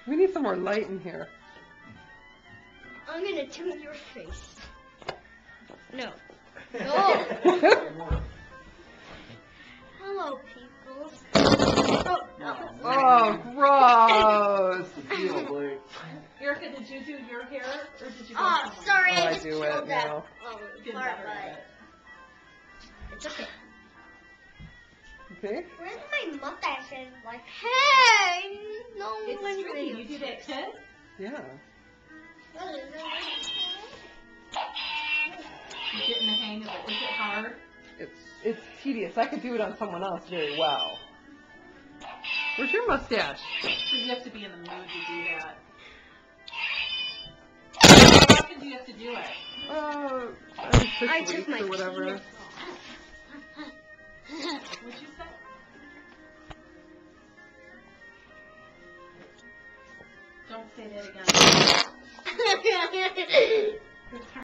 We need some more light in here. I'm gonna tune your face. No. No. Hello, people. Oh, no. Oh, gross. Erica, did you do your hair, or did you go Oh, someone? sorry, Oh, I I just do killed it that now. Getting part, better at it. but it's okay. See? Where's my mustache? And like, hey, no It's one tricky. will. You do that too? Yeah. You get in the hang of it. Is it hard? It's tedious. I could do it on someone else very well. Where's your mustache? So you have to be in the mood to do that. How often do you have to do it? Every I 6 took weeks my or whatever. penis. What'd you say? Don't say that again.